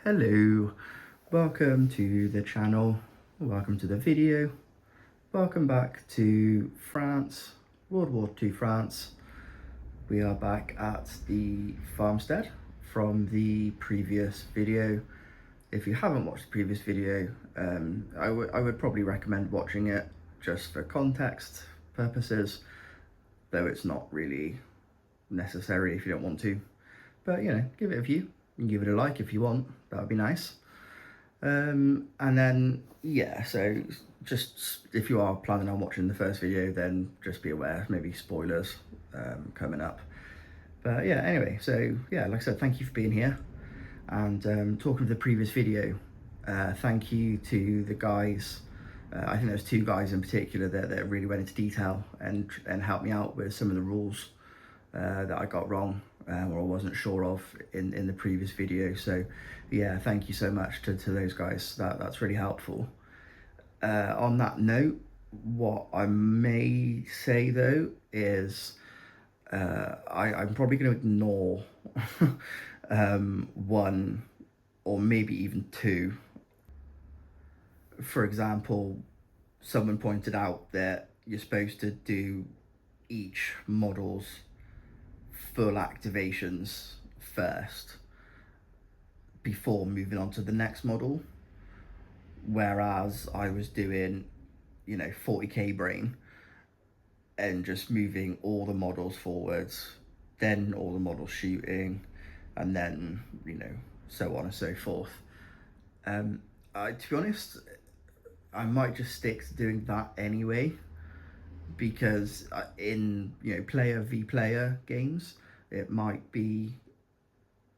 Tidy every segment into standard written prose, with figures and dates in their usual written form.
Hello, welcome to the channel, welcome to the video, welcome back to France, World War II France. We are back at the farmstead from the previous video. If you haven't watched the previous video, I would probably recommend watching it just for context purposes, though it's not really necessary if you don't want to. But you know, give it a view. You can give it a like if you want, that would be nice. And then, yeah, so just if you are planning on watching the first video, then just be aware, maybe spoilers coming up. But yeah, anyway, so yeah, like I said, thank you for being here. And talking of the previous video, thank you to the guys. I think there's two guys in particular that really went into detail and helped me out with some of the rules that I got wrong or I wasn't sure of in the previous video. So yeah, thank you so much to those guys. That's really helpful. On that note, what I may say though is I'm probably going to ignore one or maybe even two. For example, someone pointed out that you're supposed to do each model's full activations first before moving on to the next model, whereas I was doing, you know, 40k brain and just moving all the models forwards, then all the models shooting, and then, you know, so on and so forth. To be honest, I might just stick to doing that anyway, because in, you know, player v player games, it might be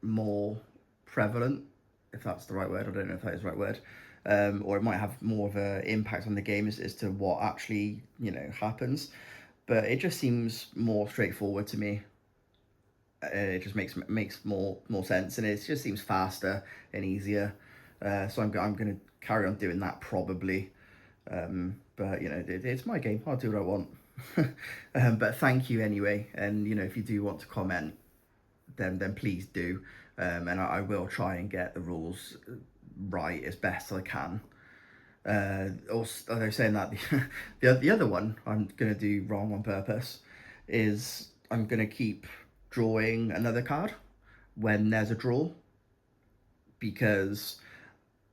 more prevalent, if that's the right word. I don't know if that is the right word. Or it might have more of an impact on the game as to what actually, you know, happens. But it just seems more straightforward to me. It just makes more sense, and it just seems faster and easier. So I'm going to carry on doing that probably. But you know, it's my game. I'll do what I want. But thank you anyway. And you know, if you do want to comment, then please do. And I will try and get the rules right as best I can. Also, although saying that, the other one I'm going to do wrong on purpose is I'm going to keep drawing another card when there's a draw, because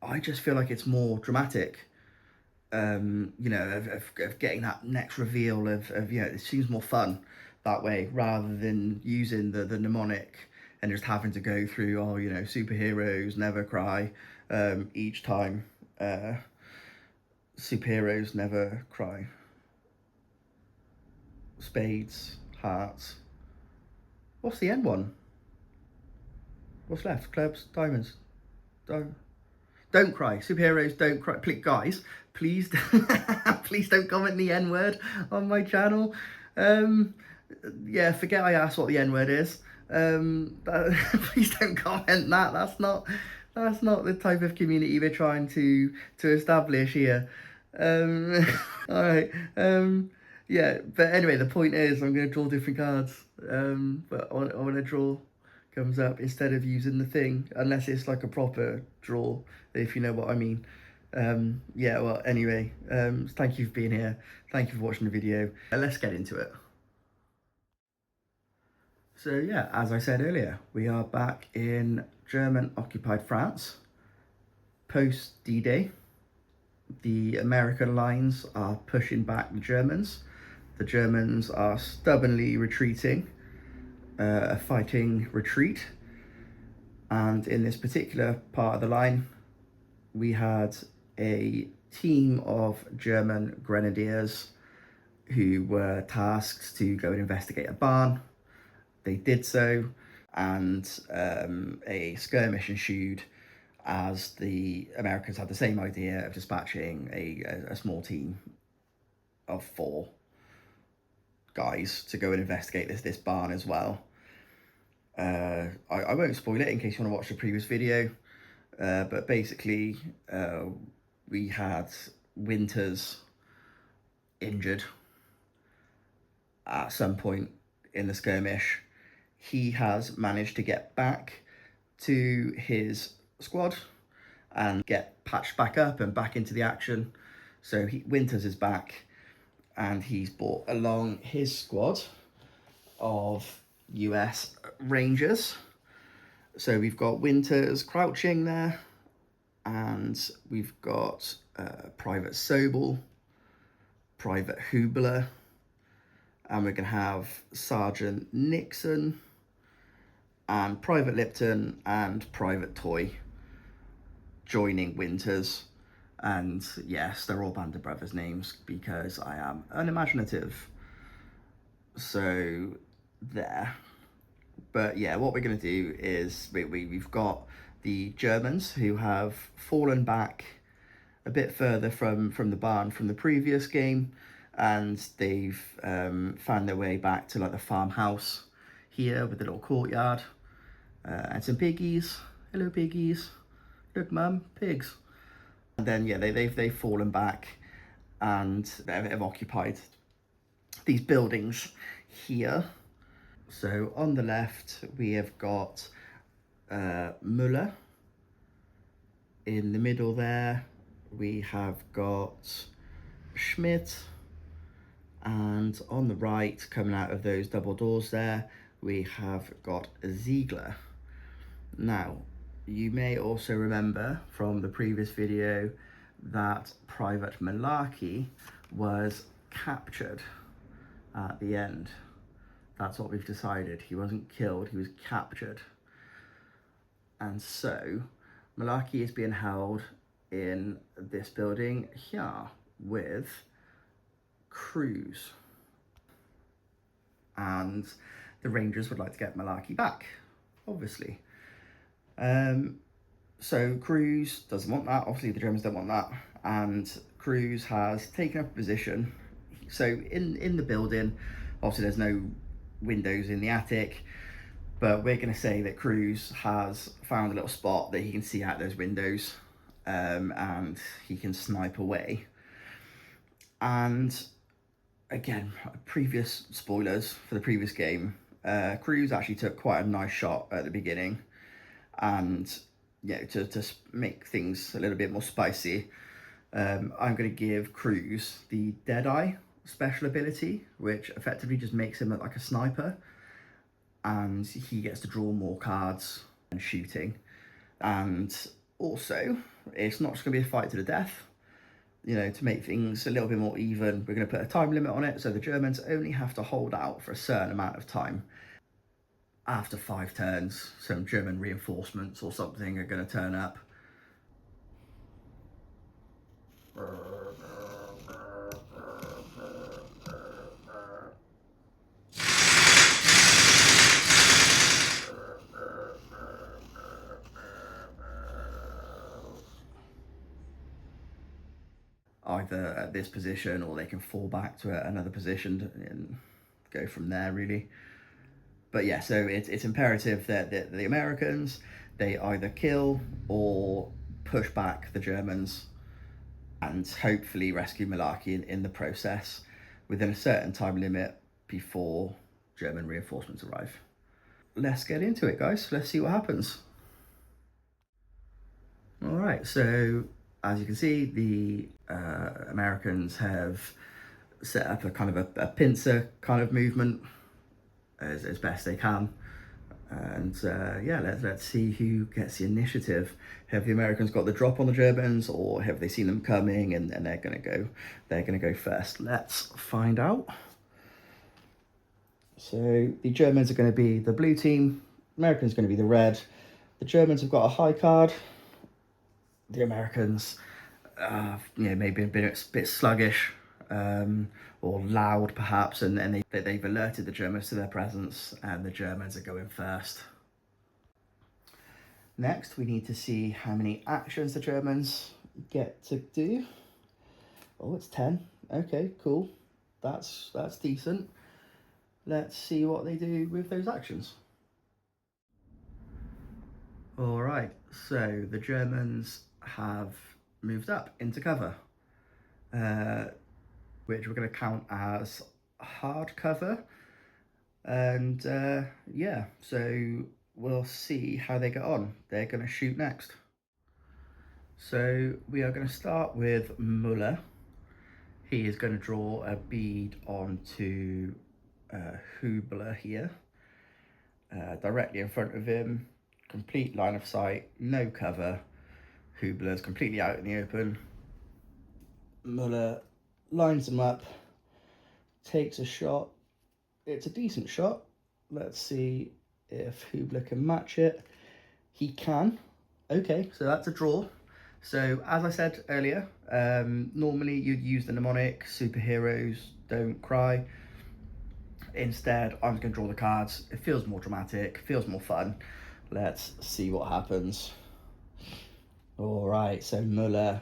I just feel like it's more dramatic. You know, of getting that next reveal of you know, it seems more fun that way rather than using the mnemonic and just having to go through, oh, you know, superheroes never cry each time. Superheroes never cry. Spades, hearts. What's the end one? What's left? Clubs, diamonds. Don't cry. Superheroes don't cry. Please, guys, please, please don't comment the N word on my channel. Yeah, forget I asked what the N word is. Please don't comment that. That's not the type of community we're trying to establish here. All right. Yeah, but anyway, the point is I'm going to draw different cards. But I want to draw comes up instead of using the thing, unless it's like a proper draw, if you know what I mean. Yeah, well, anyway, thank you for being here. Thank you for watching the video. Let's get into it. So yeah, as I said earlier, we are back in German-occupied France, post D-Day. The American lines are pushing back the Germans. The Germans are stubbornly retreating, a fighting retreat. And in this particular part of the line, we had a team of German grenadiers who were tasked to go and investigate a barn. They did so, and a skirmish ensued as the Americans had the same idea of dispatching a small team of 4 guys to go and investigate this barn as well. I won't spoil it in case you want to watch the previous video, but basically we had Winters injured at some point in the skirmish. He has managed to get back to his squad and get patched back up and back into the action. So Winters is back, and he's brought along his squad of US Rangers. So we've got Winters crouching there, and we've got Private Sobel, Private Hubler, and we're going to have Sergeant Nixon and Private Lipton and Private Toy joining Winters. And yes, they're all Band of Brothers names because I am unimaginative. So there. But yeah, what we're going to do is we've got the Germans who have fallen back a bit further from the barn from the previous game, and they've found their way back to like the farmhouse here with the little courtyard and some piggies. Hello piggies. Look mum, pigs. And then yeah, they've fallen back and have occupied these buildings here. So on the left we have got Muller. In the middle there we have got Schmidt, and on the right, coming out of those double doors there, we have got Ziegler. Now, you may also remember from the previous video that Private Malarkey was captured at the end. That's what we've decided. He wasn't killed, he was captured. And so, Malarkey is being held in this building here with Cruz. And the Rangers would like to get Malarkey back, obviously. So Cruz doesn't want that. Obviously, the Germans don't want that. And Cruz has taken up a position. So in the building, obviously there's no windows in the attic, but we're going to say that Cruz has found a little spot that he can see out those windows, and he can snipe away. And again, previous spoilers for the previous game, Cruz actually took quite a nice shot at the beginning, and yeah, to make things a little bit more spicy, I'm going to give Cruz the Deadeye special ability, which effectively just makes him look like a sniper, and he gets to draw more cards and shooting. And also, it's not just going to be a fight to the death. You know, to make things a little bit more even, we're going to put a time limit on it, so the Germans only have to hold out for a certain amount of time. After 5 turns, some German reinforcements or something are going to turn up. Either at this position, or they can fall back to another position and go from there, really. But yeah, so it's imperative that the Americans, they either kill or push back the Germans and hopefully rescue Malarkey in the process within a certain time limit before German reinforcements arrive. Let's get into it, guys. Let's see what happens. All right, so as you can see, the Americans have set up a kind of a pincer kind of movement as best they can. And yeah, let's see who gets the initiative. Have the Americans got the drop on the Germans, or have they seen them coming and they're gonna go first? Let's find out. So the Germans are going to be the blue team, Americans are going to be the red. The Germans have got a high card. The Americans, maybe been a bit sluggish, or loud perhaps, and they've alerted the Germans to their presence, and the Germans are going first. Next, we need to see how many actions the Germans get to do. Oh, it's 10. Okay, cool. That's decent. Let's see what they do with those actions. All right, so the Germans have moved up into cover, which we're going to count as hard cover. And yeah, so we'll see how they get on. They're going to shoot next. So we are going to start with Muller. He is going to draw a bead onto Hubler here, directly in front of him, complete line of sight, no cover. Hubler's completely out in the open. Muller lines him up, takes a shot. It's a decent shot. Let's see if Hubler can match it. He can. Okay, so that's a draw. So as I said earlier, normally you'd use the mnemonic, superheroes don't cry. Instead, I'm going to draw the cards. It feels more dramatic, feels more fun. Let's see what happens. All right, so Muller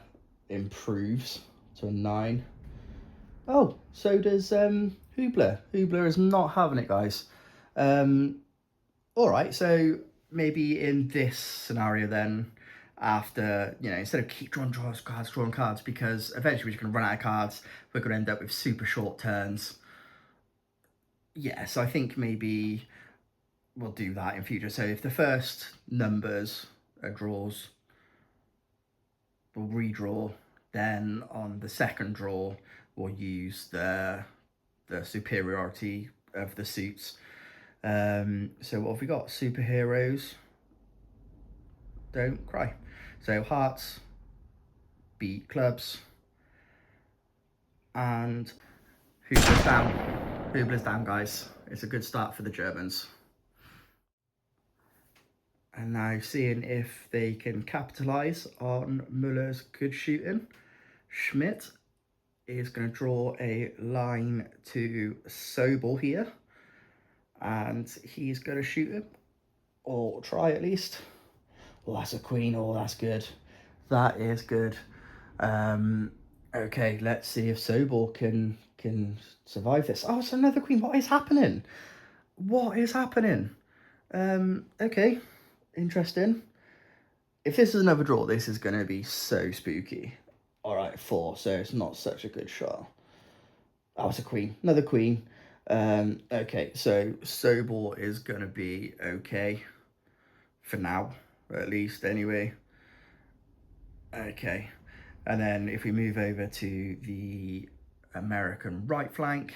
improves to a 9. Oh, so does Hubler. Hubler is not having it, guys. All right, so maybe in this scenario then, after, instead of keep drawing cards, because eventually we're just going to run out of cards, we're going to end up with super short turns. Yeah, so I think maybe we'll do that in future. So if the first numbers are draws, we'll redraw. Then on the second draw, we'll use the superiority of the suits. So what have we got? Superheroes don't cry. So hearts beat clubs, and Hubler's down. Hubler's down, guys. It's a good start for the Germans. And now seeing if they can capitalise on Muller's good shooting. Schmidt is going to draw a line to Sobel here, and he's going to shoot him, or try at least. Oh, that's a queen. Oh, that's good. That is good. Okay, let's see if Sobel can survive this. Oh, it's another queen. What is happening? What is happening? Okay, interesting. If this is another draw, this is going to be so spooky. All right, 4, so it's not such a good shot. Oh, it's a queen. Another queen. Okay, so Sobel is going to be okay. For now, at least, anyway. Okay, and then if we move over to the American right flank,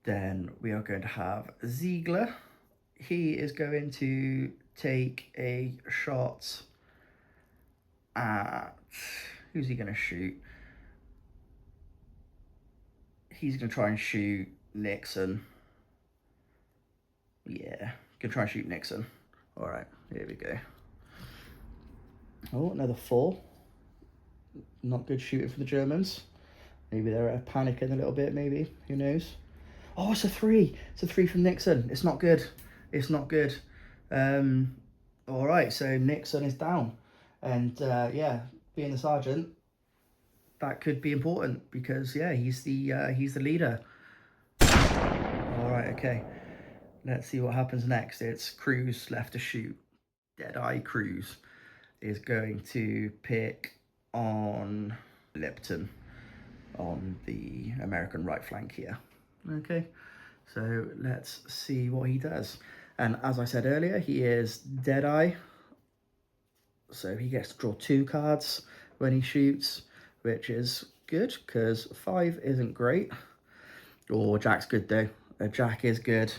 then we are going to have Ziegler. He is going to take a shot at... Who's he going to shoot? He's going to try and shoot Nixon. Yeah, going to try and shoot Nixon. All right, here we go. Oh, another 4. Not good shooting for the Germans. Maybe they're panicking a little bit, maybe. Who knows? Oh, it's a 3. It's a 3 from Nixon. It's not good. It's not good. All right, so Nixon is down. And, yeah, being the sergeant, that could be important because, yeah, he's the leader. All right, okay. Let's see what happens next. It's Cruz left to shoot. Deadeye Cruz is going to pick on Lipton on the American right flank here. Okay, so let's see what he does. And as I said earlier, he is Deadeye, so he gets to draw 2 cards when he shoots, which is good because 5 isn't great. Oh, Jack's good though. Jack is good.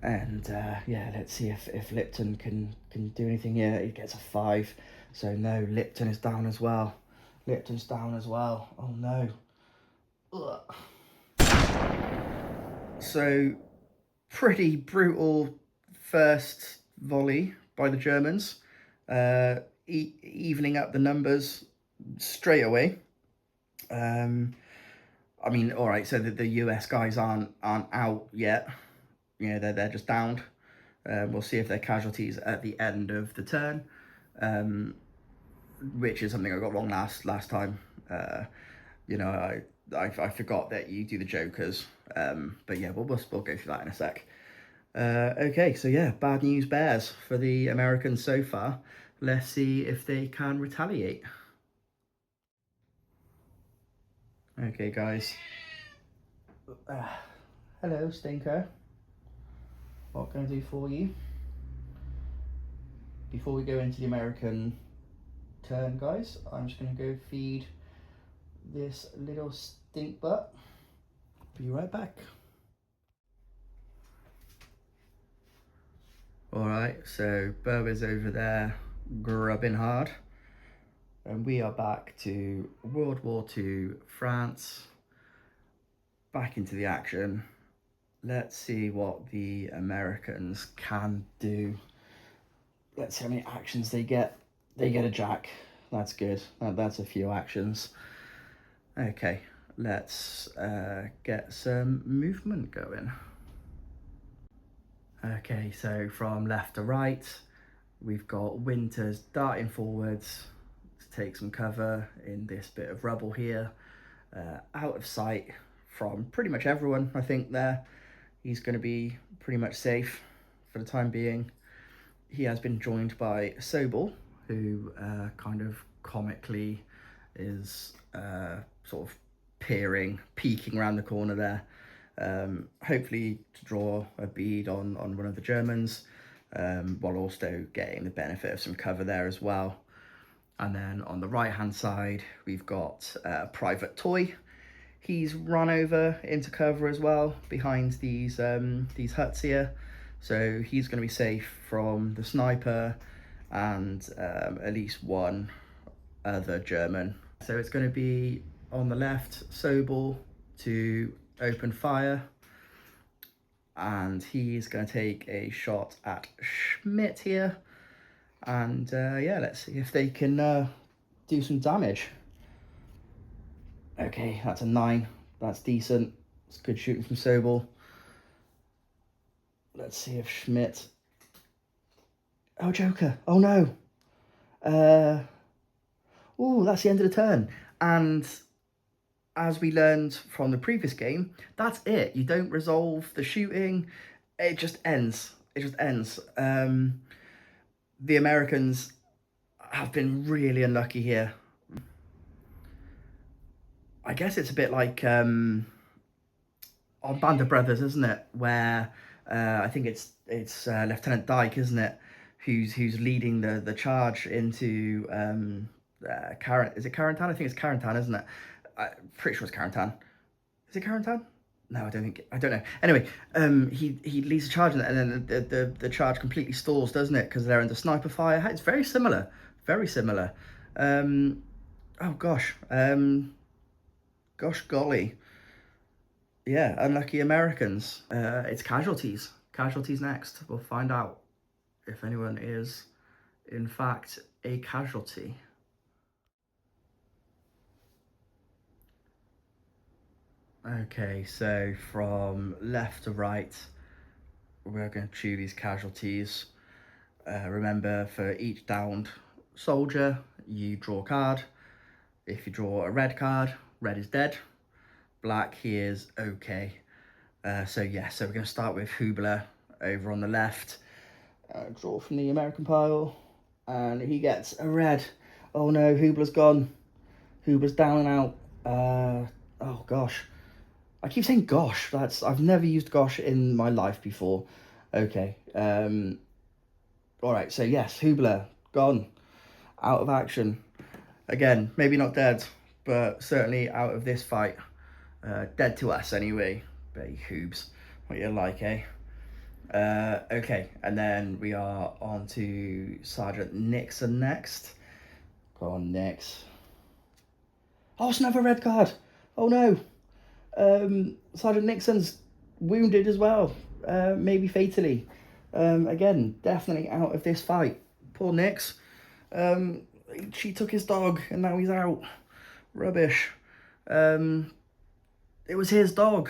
And yeah, let's see if Lipton can do anything here. He gets a 5. So no, Lipton is down as well. Lipton's down as well. Oh no. Ugh. So pretty brutal first volley by the Germans. Evening up the numbers straight away. I mean, all right, so the US guys aren't out yet. They're just downed. We'll see if they're casualties at the end of the turn, which is something I got wrong last time. I forgot that you do the jokers, but yeah, we'll go through that in a sec. Okay, so yeah, bad news bears for the Americans so far. Let's see if they can retaliate. Okay, guys. Hello, Stinker. What can I do for you? Before we go into the American turn, guys. I'm just going to go feed this little stink butt. Be right back. Alright, so Bo is over there grubbing hard. And we are back to World War II France. Back into the action. Let's see what the Americans can do. Let's see how many actions they get. They get a jack. That's good. That's a few actions. Okay, let's get some movement going. Okay, so from left to right, we've got Winters darting forwards to take some cover in this bit of rubble here. Out of sight from pretty much everyone, I think, there. He's going to be pretty much safe for the time being. He has been joined by Sobel, who kind of comically is sort of peeking around the corner there. Hopefully to draw a bead on one of the Germans, while also getting the benefit of some cover there as well. And then on the right hand side, we've got Private Toy. He's run over into cover as well behind these huts here. So he's going to be safe from the sniper and at least one other German. So it's going to be on the left, Sobel to open fire. And he's going to take a shot at Schmidt here. And yeah, let's see if they can do some damage. Okay, that's a 9. That's decent. It's good shooting from Sobel. Let's see if Schmidt... Oh, Joker. Oh, no. Oh, that's the end of the turn. And as we learned from the previous game, that's it. You don't resolve the shooting. It just ends. It just ends. The Americans have been really unlucky here. I guess it's a bit like on Band of Brothers, isn't it? Where I think it's Lieutenant Dyke, isn't it? Who's leading the charge into is it Carentan? I think it's Carentan, isn't it? I'm pretty sure it's Carentan. Is it Carentan? No, I don't know. Anyway, he leads the charge and then the charge completely stalls, doesn't it? Because they're under sniper fire. It's very similar. Very similar. Oh gosh. Gosh golly. Yeah, unlucky Americans. It's casualties. Casualties next. We'll find out if anyone is, in fact, a casualty. Okay, so from left to right, we're going to chew these casualties. Remember, for each downed soldier, you draw a card. If you draw a red card, red is dead. Black, he is okay. So yeah, so we're going to start with Hubler over on the left. Draw from the American pile, and he gets a red. Oh no, Hubler's gone. Hubler's down and out. Oh gosh. I keep saying gosh. I've never used gosh in my life before. Okay. All right. So yes, Hubler gone, out of action. Again, maybe not dead, but certainly out of this fight. Dead to us anyway. Bay Hoobs, what you like, eh? Okay, and then we are on to Sergeant Nixon next. Go on, Nix. Oh, it's another red card. Oh no. Sergeant Nixon's wounded as well, maybe fatally. Again, definitely out of this fight. Poor Nix. She took his dog and now he's out. Rubbish. It was his dog.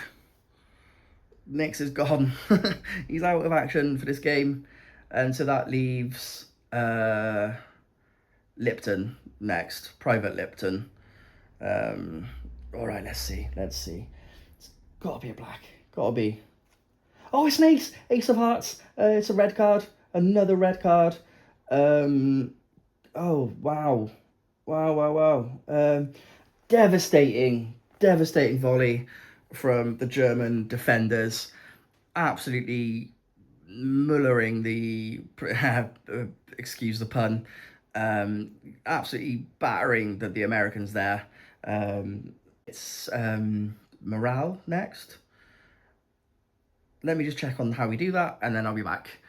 Nix is gone. He's out of action for this game. And so that leaves Lipton next. Private Lipton. All right, let's see. It's got to be a black. Got to be. Oh, it's an ace. Ace of hearts. It's a red card. Another red card. Oh, wow. Wow. Devastating volley from the German defenders. Absolutely mullering the, excuse the pun, absolutely battering the Americans there. It's morale next. Let me just check on how we do that, and then I'll be back.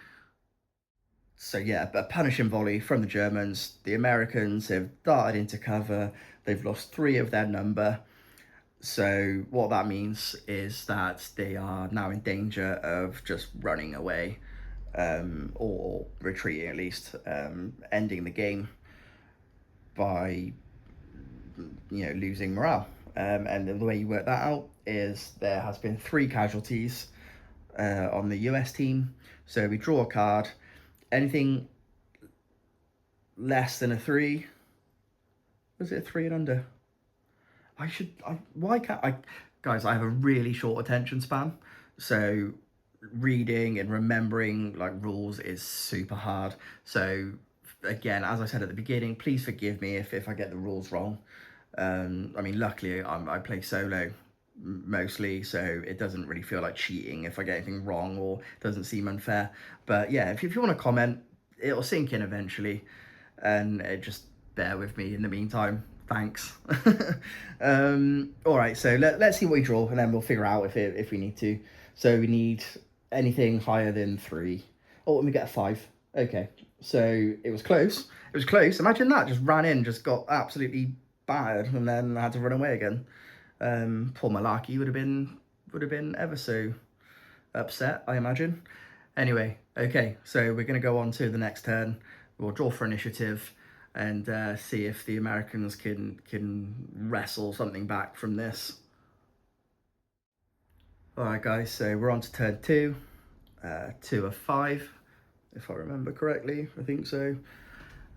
So yeah, a punishing volley from the Germans. The Americans have darted into cover. They've lost 3 of their number. So what that means is that they are now in danger of just running away, or retreating at least, ending the game by losing morale. And the way you work that out is there has been 3 casualties on the US team. So we draw a card. Anything less than a 3, was it a 3 and under? Why can't I? Guys, I have a really short attention span. So reading and remembering like rules is super hard. So again, as I said at the beginning, please forgive me if I get the rules wrong. I mean, luckily I play solo mostly, so it doesn't really feel like cheating if I get anything wrong or doesn't seem unfair. But yeah, if you want to comment, it'll sink in eventually, and just bear with me in the meantime. Thanks. All right, so let's see what we draw, and then we'll figure out if we need to. So we need anything higher than 3. Oh, and we get a 5. Okay, so it was close. It was close. Imagine that, just ran in, just got absolutely battered, and then I had to run away again. Poor Malaki would have been ever so upset, I imagine. Anyway, okay, so we're going to go on to the next turn. We'll draw for initiative and see if the Americans can wrestle something back from this. All right, guys, so we're on to turn 2. 2 of 5, if I remember correctly. I think so.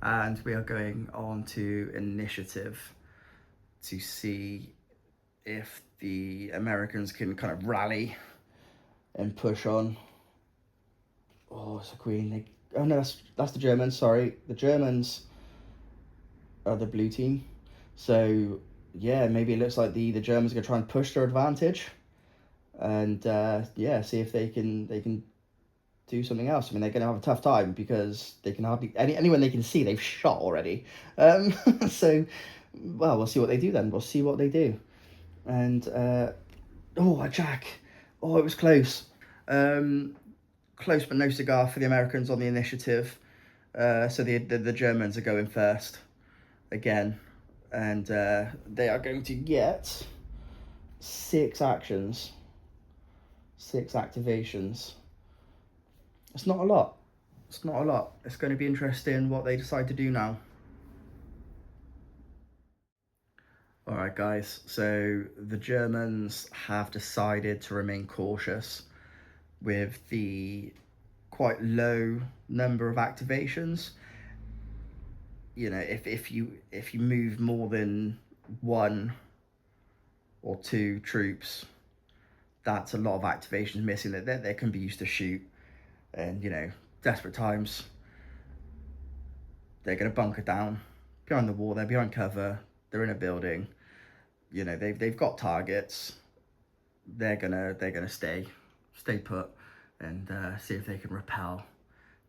And we are going on to initiative to see if the Americans can kind of rally and push on. Oh, it's a queen. Oh no, that's the Germans. Sorry, the Germans are the blue team. So yeah, maybe it looks like the Germans are gonna try and push their advantage, and yeah, see if they can do something else. I mean, they're gonna have a tough time because they can hardly anyone they can see they've shot already. So well, we'll see what they do then. We'll see what they do. And oh, a jack. Oh, it was close. Close but no cigar for the Americans on the initiative. So the Germans are going first again, and they are going to get 6 actions, 6 activations. It's not a lot. It's not a lot. It's going to be interesting what they decide to do now. All right, guys, so the Germans have decided to remain cautious with the quite low number of activations. You know, if you move more than 1 or 2 troops, that's a lot of activations missing that they can be used to shoot. And you know, desperate times, they're going to bunker down behind the wall. They're behind cover. They're in a building. You know, they've got targets. They're gonna stay put and see if they can repel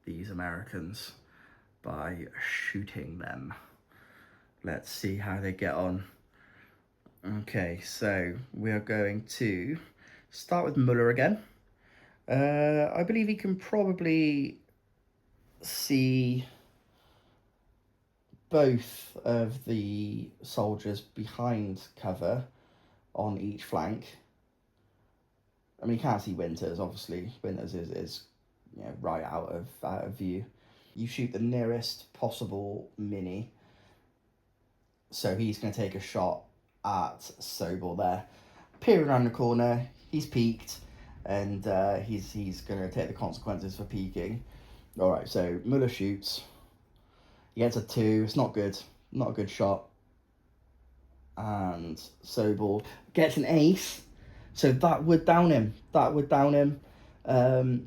these Americans by shooting them. Let's see how they get on. Okay, so we are going to start with Muller again. I believe he can probably see both of the soldiers behind cover on each flank. I mean, you can't see Winters, obviously. Winters is you know, right out of view. You shoot the nearest possible mini. So he's going to take a shot at Sobel there. Peering around the corner, he's peeked, and he's going to take the consequences for peeking. All right, so Muller shoots. He gets a 2. It's not good. Not a good shot. And Sobel gets an ace. So that would down him.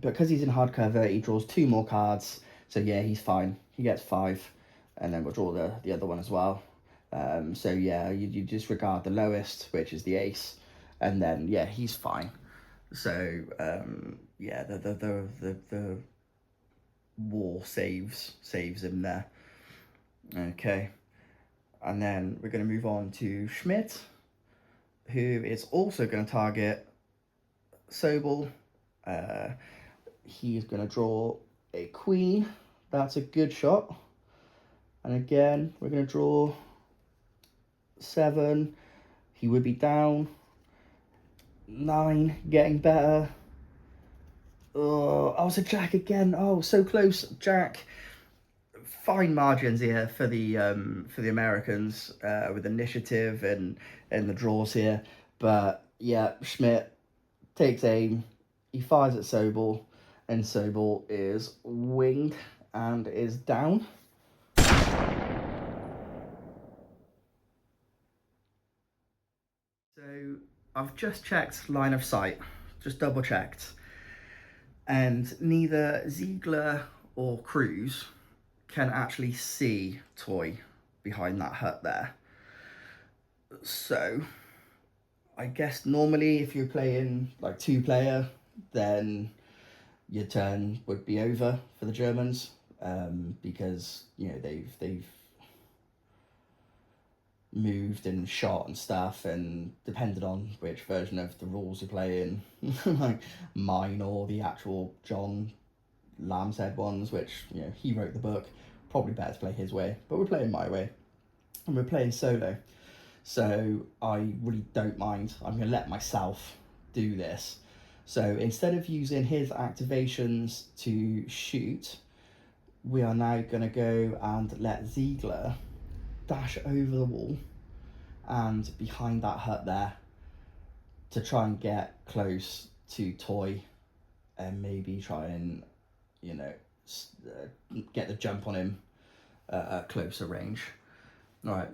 Because he's in hard cover, he draws 2 more cards. So yeah, he's fine. He gets 5. And then we'll draw the other one as well. So yeah, you disregard the lowest, which is the ace. And then yeah, he's fine. So yeah, the war saves him there. Okay, and then we're going to move on to Schmidt, who is also going to target Sobel. He's going to draw a queen. That's a good shot. And again, we're going to draw 7. He would be down. 9, getting better. Oh, it's a jack again. Oh, so close, jack. Fine margins here for the Americans with initiative and the draws here. But yeah, Schmidt takes aim. He fires at Sobel, and Sobel is winged and is down. So I've just checked line of sight, just double checked, and neither Ziegler or Cruz can actually see Toy behind that hut there. So I guess normally if you're playing like 2-player, then your turn would be over for the Germans, because you know they've moved and shot and stuff, and depended on which version of the rules you're playing, like mine or the actual John Lambshead ones, which, you know, he wrote the book, probably better to play his way, but we're playing my way, and we're playing solo, so I really don't mind. I'm going to let myself do this. So instead of using his activations to shoot, we are now going to go and let Ziegler dash over the wall and behind that hut there to try and get close to Toy, and maybe try and, you know, get the jump on him at closer range. All right,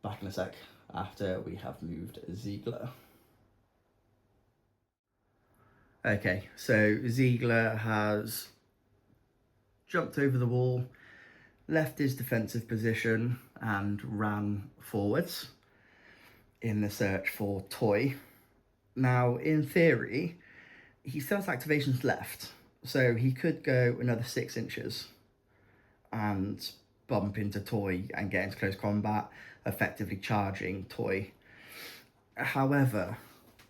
back in a sec after we have moved Ziegler. Okay, so Ziegler has jumped over the wall, left his defensive position and ran forwards in the search for Toy. Now, in theory, he still has activations left, so he could go another 6 inches and bump into Toy and get into close combat, effectively charging Toy. However,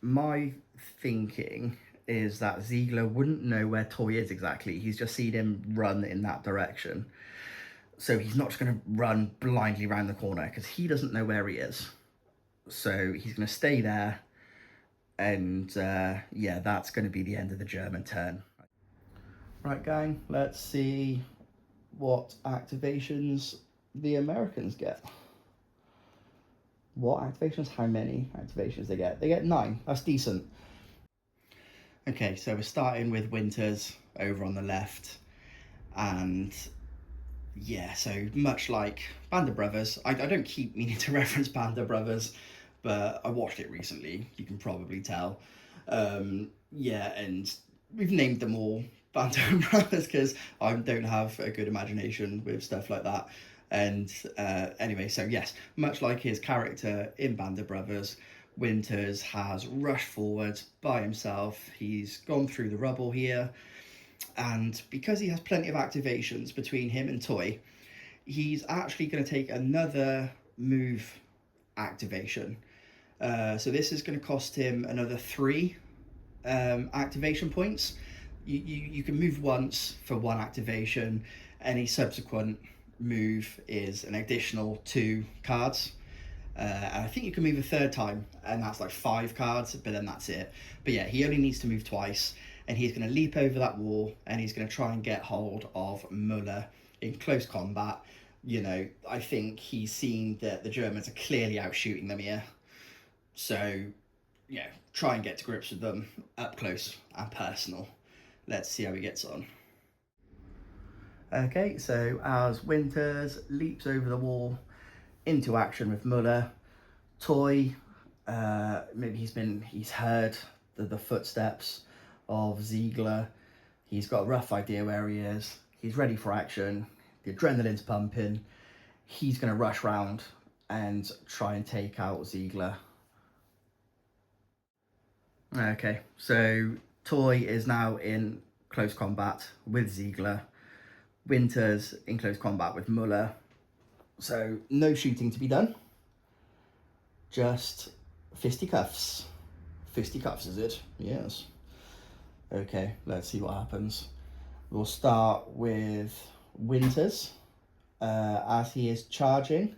my thinking is that Ziegler wouldn't know where Toy is exactly. He's just seen him run in that direction. So he's not just going to run blindly around the corner, because he doesn't know where he is. So he's going to stay there, and yeah, that's going to be the end of the German turn. Right, gang, let's see what activations the Americans get. What activations? How many activations they get? They get 9. That's decent. Okay, so we're starting with Winters over on the left, and yeah, so much like Band of Brothers, I don't keep meaning to reference Band of Brothers, but I watched it recently, you can probably tell. Yeah, and we've named them all Band of Brothers because I don't have a good imagination with stuff like that. And anyway, so yes, much like his character in Band of Brothers, Winters has rushed forward by himself. He's gone through the rubble here, and because he has plenty of activations between him and Toy, he's actually going to take another move activation. So this is going to cost him another 3 activation points. You can move once for 1 activation. Any subsequent move is an additional 2 cards. And I think you can move a 3rd time, and that's like 5 cards, but then that's it. But yeah, he only needs to move twice, and he's going to leap over that wall, and he's going to try and get hold of Muller in close combat. You know, I think he's seen that the Germans are clearly out shooting them here. So, yeah, try and get to grips with them up close and personal. Let's see how he gets on. Okay, so as Winters leaps over the wall into action with Muller, Toy, maybe he's heard the footsteps of Ziegler. He's got a rough idea where he is. He's ready for action. The adrenaline's pumping. He's going to rush round and try and take out Ziegler. Okay, so Toy is now in close combat with Ziegler. Winters in close combat with Muller. So no shooting to be done. Just fisticuffs. Fisticuffs, is it? Yes. Okay, let's see what happens. We'll start with Winters. As he is charging,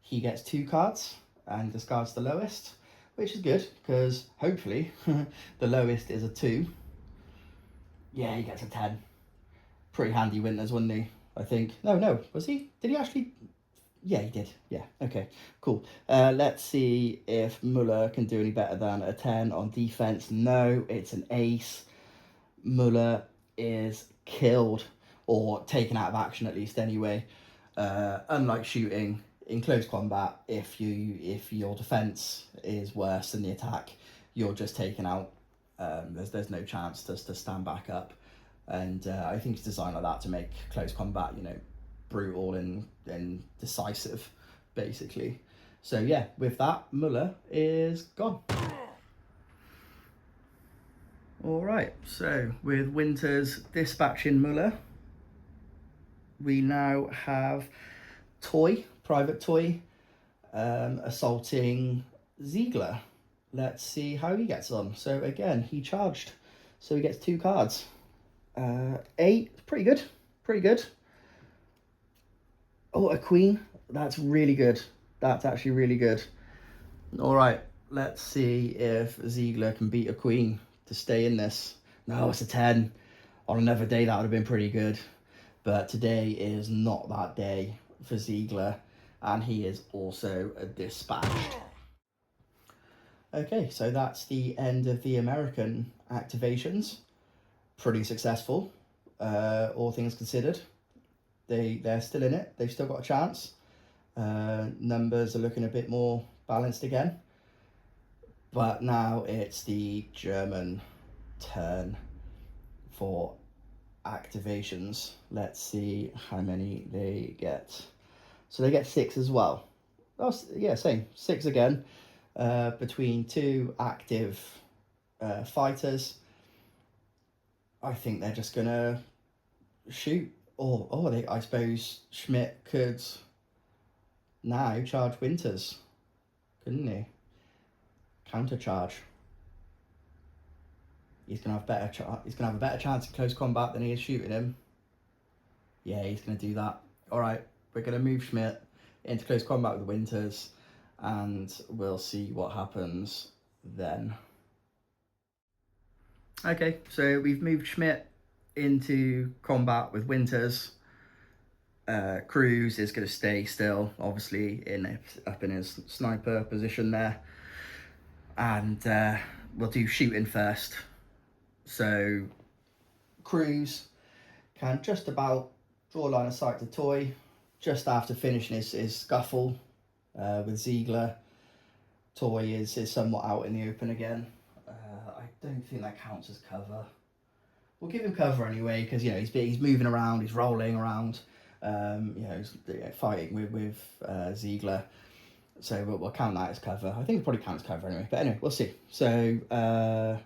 he gets 2 cards and discards the lowest, which is good because hopefully the lowest is a 2. Yeah, he gets a 10. Pretty handy Winters, wasn't he? I think. No, was he? Did he actually? Yeah, he did. Yeah, okay, cool. Let's see if Muller can do any better than a 10 on defense. No, it's an ace. Muller is killed, or taken out of action at least anyway. Unlike shooting, in close combat, if your defense is worse than the attack, you're just taken out. There's no chance to stand back up. And I think it's designed like that to make close combat, you know, brutal and decisive, basically. So yeah, with that, Muller is gone. All right, so with Winters dispatching Muller, we now have Private Toy, assaulting Ziegler. Let's see how he gets on. So again, he charged, so he gets 2 cards. 8, pretty good, pretty good. Oh, a queen, that's really good. That's actually really good. All right, let's see if Ziegler can beat a queen to stay in this. No, it's a 10. On another day, that would have been pretty good. But today is not that day for Ziegler, and he is also dispatched. Okay, so that's the end of the American activations. Pretty successful, all things considered. They're still in it. They've still got a chance. Numbers are looking a bit more balanced again. But now it's the German turn for activations. Let's see how many they get. So they get 6 as well. Oh, yeah, same. 6 again. Between 2 active fighters. I think they're just gonna shoot. I suppose Schmidt could now charge Winters, couldn't he? Countercharge. He's gonna have a better chance in close combat than he is shooting him. Yeah, he's gonna do that. All right, we're gonna move Schmidt into close combat with Winters, and we'll see what happens then. Okay, so we've moved Schmidt into combat with Winters. Cruz is going to stay still, obviously, up in his sniper position there. And we'll do shooting first. So Cruz can just about draw a line of sight to Toy just after finishing his scuffle with Ziegler. Toy is somewhat out in the open again. I don't think that counts as cover. We'll give him cover anyway, because you know he's moving around, he's rolling around, you know, he's fighting with Ziegler. So we'll count that as cover. I think it probably counts cover anyway. But anyway, we'll see. So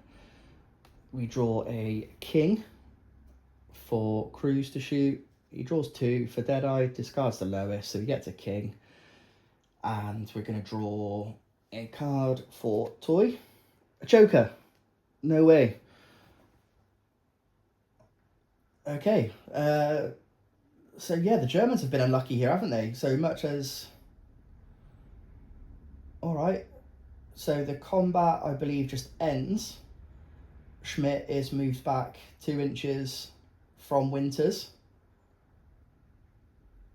we draw a king for Cruz to shoot. He draws 2 for Deadeye, discards the lowest, so he gets a king. And we're going to draw a card for Toy. A Joker. No way. Okay. So yeah, the Germans have been unlucky here, haven't they? So much as... Alright. So the combat, I believe, just ends. Schmidt is moved back 2 inches from Winters.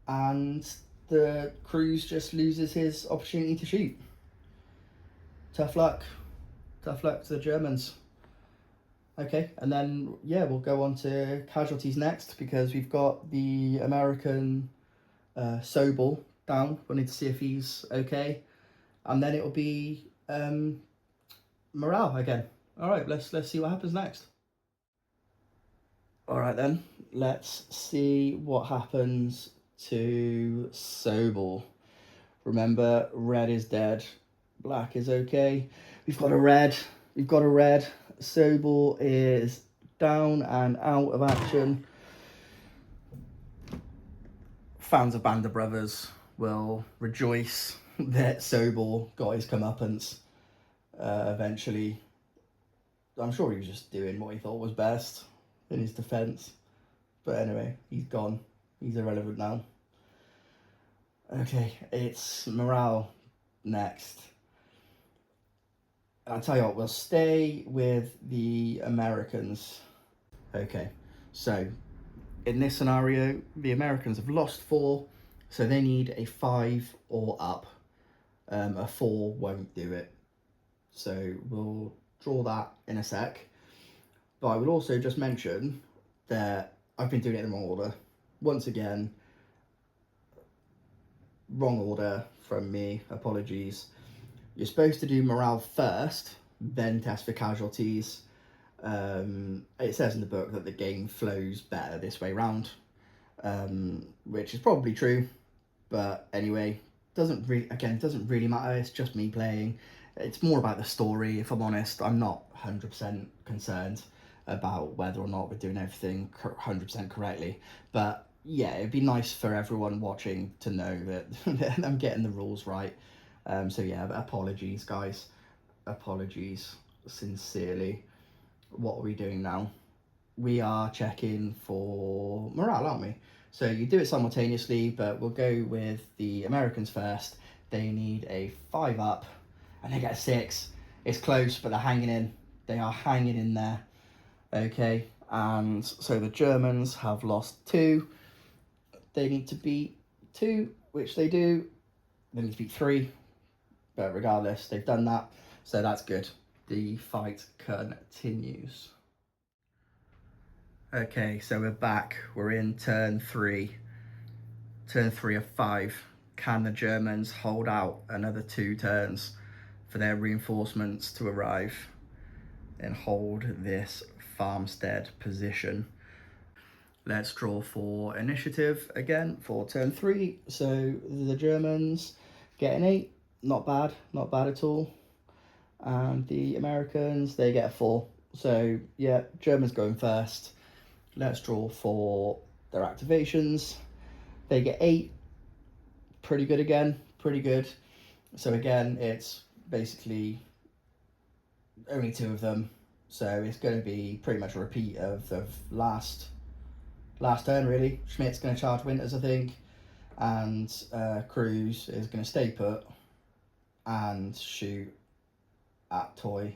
And the Cruz just loses his opportunity to shoot. Tough luck. Tough luck to the Germans. Okay, and then, yeah, we'll go on to casualties next, because we've got the American Sobel down. We'll need to see if he's okay. And then it'll be morale again. All right, let's see what happens next. All right, then. Let's see what happens to Sobel. Remember, red is dead. Black is okay. We've got a red. Sobel is down and out of action. Fans of Band of Brothers will rejoice that Sobor got his comeuppance eventually. I'm sure he was just doing what he thought was best in his defence. But anyway, he's gone. He's irrelevant now. Okay, it's morale next. I'll tell you what, we'll stay with the Americans. Okay, so in this scenario, the Americans have lost 4, so they need a 5 or up. A 4 won't do it. So we'll draw that in a sec. But I will also just mention that I've been doing it in the wrong order. Once again, wrong order from me, apologies. You're supposed to do morale first, then test for casualties. It says in the book that the game flows better this way round, which is probably true, but anyway, doesn't really matter. It's just me playing. It's more about the story, if I'm honest. I'm not 100% concerned about whether or not we're doing everything 100% correctly, but yeah, it'd be nice for everyone watching to know that I'm getting the rules right. So yeah, apologies guys, apologies sincerely. What are we doing now? We are checking for morale, aren't we? So you do it simultaneously, but we'll go with the Americans first. They need a 5 up and they get a 6. It's close, but they're hanging in. They are hanging in there. Okay, and so the Germans have lost 2. They need to beat 2, which they do. They need to beat 3, but regardless, they've done that, so that's good. The fight continues. Okay, so we're back. We're in turn 3. Turn 3 of 5. Can the Germans hold out another 2 turns for their reinforcements to arrive and hold this farmstead position? Let's draw for initiative again for turn 3. So the Germans get an 8. Not bad at all. And the Americans, they get a 4. So yeah, Germans going first. Let's draw for their activations. They get 8. Pretty good again, pretty good. So again, it's basically only 2 of them. So it's going to be pretty much a repeat of the last turn, really. Schmidt's going to charge Winters, I think. And Cruz is going to stay put and shoot at Toy.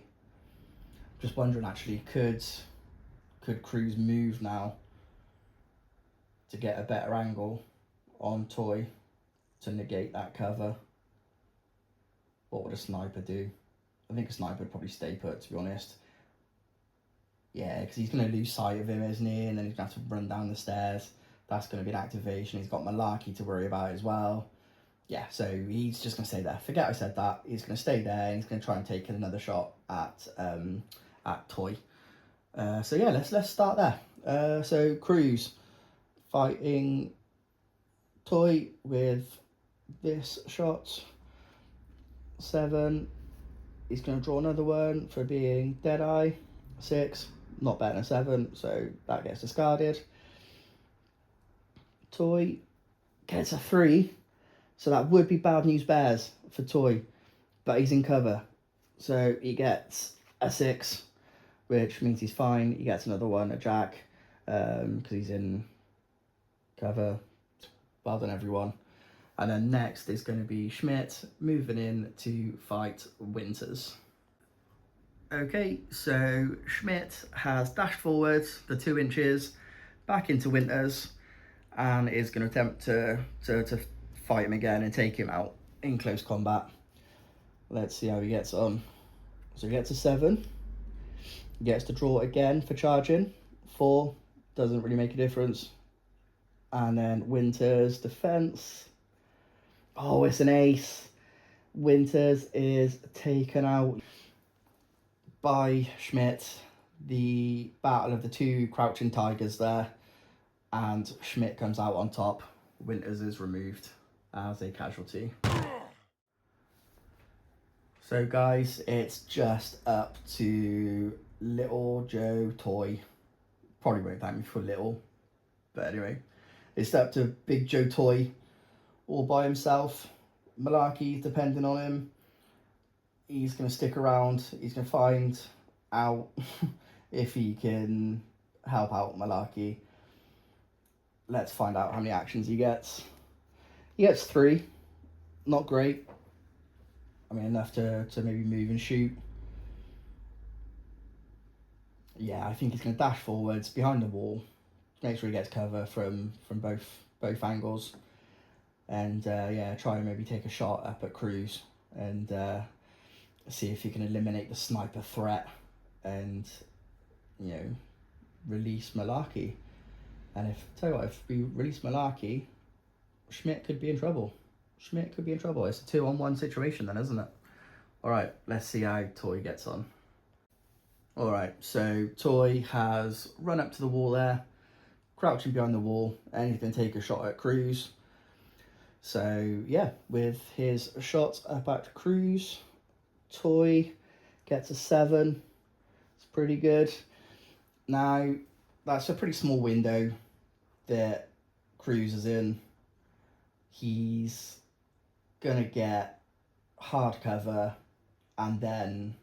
Just wondering, actually, could Cruz move now to get a better angle on Toy to negate that cover? What would a sniper do? I think a sniper would probably stay put, to be honest. Yeah, because he's going to lose sight of him, isn't he? And then he's going to have to run down the stairs. That's going to be an activation. He's got Malarkey to worry about as well. Yeah, so he's just going to stay there. Forget I said that. He's going to stay there and he's going to try and take another shot at Toy. So yeah, let's start there. So Cruz fighting Toy with this shot. 7. He's going to draw another one for being Deadeye. 6. Not better than 7, so that gets discarded. Toy gets a 3. So that would be bad news bears for Toy, but he's in cover. So he gets a 6, which means he's fine. He gets another one, a jack, because he's in cover. Well done, everyone. And then next is going to be Schmidt moving in to fight Winters. Okay, so Schmidt has dashed forward the 2 inches back into Winters and is going to attempt to fight him again and take him out in close combat. Let's see how he gets on. So he gets a 7. He gets to draw again for charging. 4, doesn't really make a difference. And then Winters defense. Oh, it's an ace. Winters is taken out by Schmidt. The battle of the 2 crouching tigers there. And Schmidt comes out on top. Winters is removed as a casualty. So guys, it's just up to little Joe Toy. Probably won't thank me for little, but anyway, it's up to Big Joe Toy all by himself. Malarkey's depending on him. He's going to stick around. He's going to find out if he can help out Malarkey. Let's find out how many actions he gets. He gets 3. Not great. I mean, enough to maybe move and shoot. Yeah, I think he's going to dash forwards behind the wall. Make sure he gets cover from both angles. And yeah, try and maybe take a shot up at Cruz and see if he can eliminate the sniper threat and, you know, release Malarkey. And tell you what, if we release Malarkey, Schmidt could be in trouble. Schmidt could be in trouble. It's a 2-on-1 situation then, isn't it? All right, let's see how Toy gets on. All right, so Toy has run up to the wall there, crouching behind the wall, and he's going to take a shot at Cruz. So yeah, with his shot up at Cruz, Toy gets a 7. It's pretty good. Now, that's a pretty small window that Cruz is in. He's going to get hard cover and then,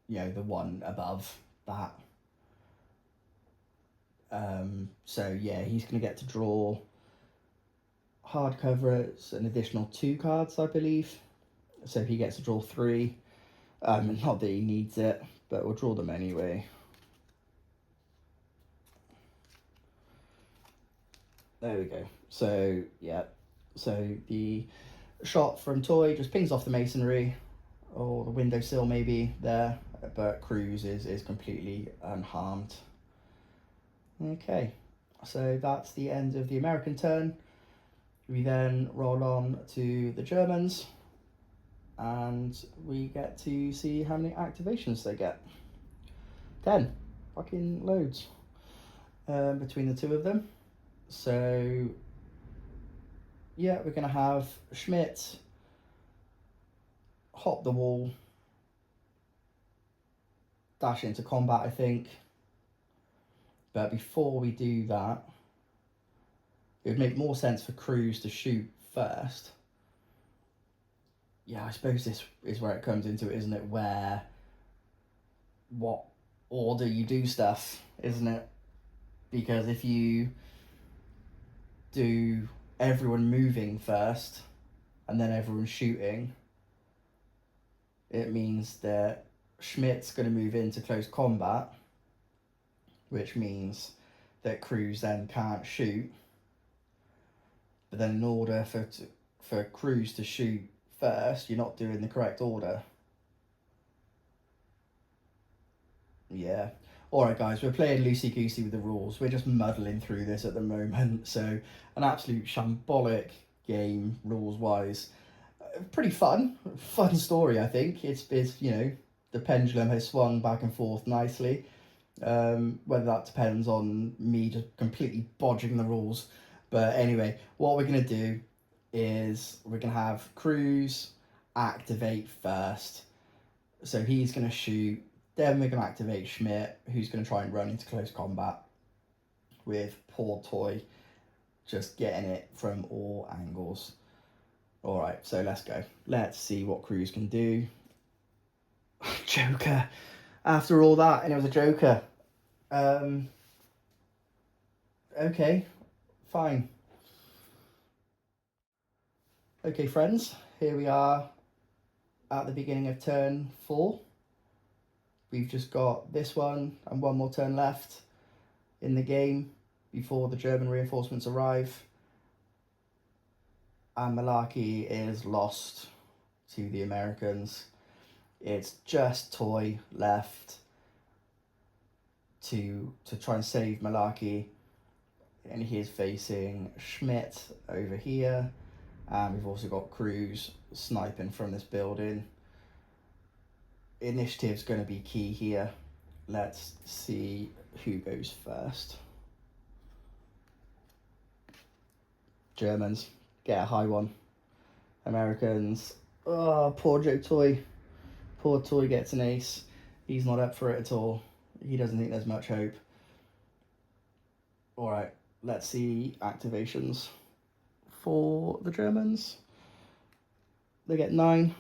you know, the one above that. So yeah, he's going to get to draw hard cover. It's an additional 2 cards, I believe. So he gets to draw 3. Not that he needs it, but we'll draw them anyway. There we go. So yeah, so the shot from Toy just pings off the masonry or the windowsill maybe there, but Cruz is completely unharmed. Okay, so that's the end of the American turn. We then roll on to the Germans and we get to see how many activations they get. 10, fucking loads between the two of them. So yeah, we're going to have Schmidt hop the wall, dash into combat, I think. But before we do that, it would make more sense for Cruz to shoot first. Yeah, I suppose this is where it comes into it, isn't it? Where, what order you do stuff, isn't it? Because if you do everyone moving first and then everyone shooting, it means that Schmidt's going to move into close combat, which means that Cruz then can't shoot. But then in order for Cruz to shoot first, you're not doing the correct order. Yeah. Alright guys, we're playing loosey-goosey with the rules. We're just muddling through this at the moment. So an absolute shambolic game, rules-wise. Pretty fun story, I think. It's you know, the pendulum has swung back and forth nicely. Whether that depends on me just completely bodging the rules. But anyway, what we're going to do is we're going to have Cruz activate first. So he's going to shoot. Then we're going to activate Schmidt, who's going to try and run into close combat with poor Toy just getting it from all angles. All right, so let's go. Let's see what Cruz can do. Joker. After all that, and it was a Joker. Okay, fine. Okay, friends, here we are at the beginning of turn 4. We've just got this one and one more turn left in the game before the German reinforcements arrive. And Malarkey is lost to the Americans. It's just Toy left to try and save Malarkey. And he is facing Schmidt over here. And we've also got Cruz sniping from this building. Initiative's going to be key here. Let's see who goes first. Germans, get a high one. Americans, oh, poor Joe Toy. Poor Toy gets an ace. He's not up for it at all. He doesn't think there's much hope. Alright, let's see activations for the Germans. They get 9,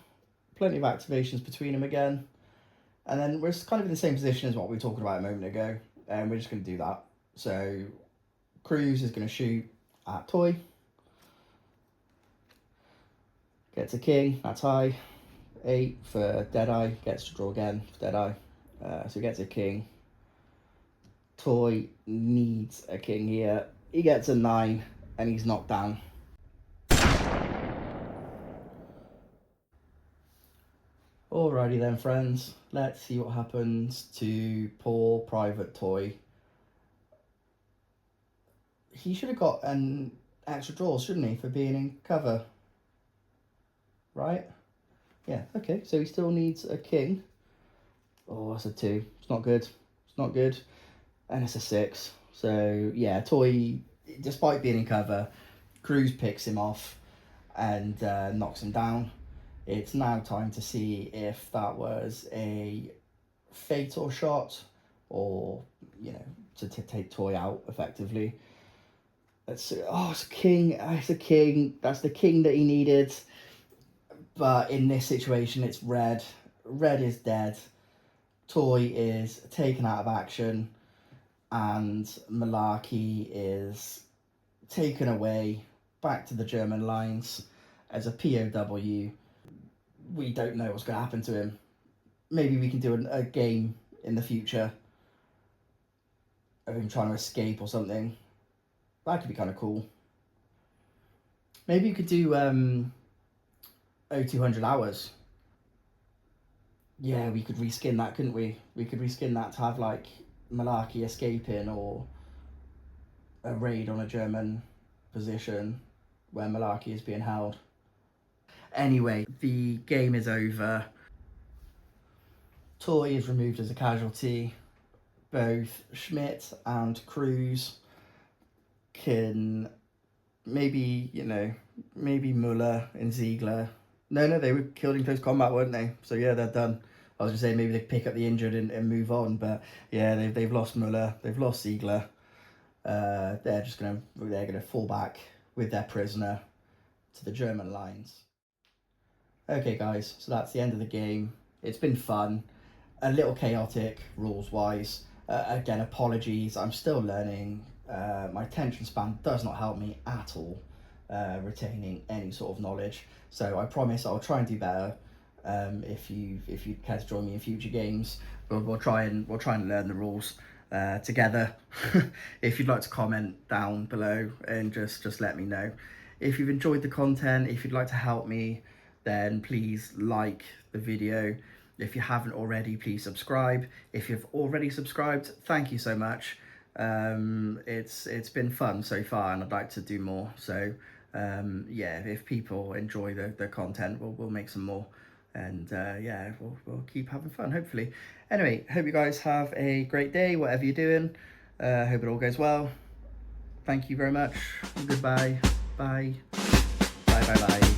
plenty of activations between them again. And then we're kind of in the same position as what we were talking about a moment ago, and we're just going to do that. So Cruz is going to shoot at Toy. Gets a king, that's high. 8 for Deadeye, gets to draw again for Deadeye. So he gets a king. Toy needs a king here. He gets a 9 and he's knocked down. Alrighty then, friends. Let's see what happens to poor Private Toy. He should have got an extra draw, shouldn't he, for being in cover? Right? Yeah, okay. So he still needs a king. Oh, that's a 2. It's not good. It's not good. And it's a 6. So, yeah, Toy, despite being in cover, Cruz picks him off and knocks him down. It's now time to see if that was a fatal shot or, you know, to take Toy out effectively. It's a king. It's a king. That's the king that he needed. But in this situation, it's red. Red is dead. Toy is taken out of action. And Malarkey is taken away back to the German lines as a POW. We don't know what's going to happen to him. Maybe we can do a game in the future of him trying to escape or something. That could be kind of cool. Maybe you could do 0200 hours. Yeah, we could reskin that, couldn't we? We could reskin that to have like Malarkey escaping or a raid on a German position where Malarkey is being held. Anyway, the game is over. Toy is removed as a casualty. Both Schmidt and Cruz can maybe, you know, maybe Muller and Ziegler. No, they were killed in close combat, weren't they? So yeah, they're done. I was just saying maybe they pick up the injured and move on, but yeah, they've lost Muller, they've lost Ziegler. They're gonna fall back with their prisoner to the German lines. Okay, guys, so that's the end of the game. It's been fun, a little chaotic rules wise. Again, apologies. I'm still learning. My attention span does not help me at all retaining any sort of knowledge. So I promise I'll try and do better. If you care to join me in future games, we'll try and learn the rules together. If you'd like to comment down below and just let me know. If you've enjoyed the content, if you'd like to help me, then please like the video. If you haven't already, please subscribe. If you've already subscribed, thank you so much. It's been fun so far and I'd like to do more. So yeah, if people enjoy the content, we'll make some more. And yeah, we'll keep having fun, hopefully. Anyway, hope you guys have a great day, whatever you're doing. Hope it all goes well. Thank you very much. Goodbye. Bye. Bye.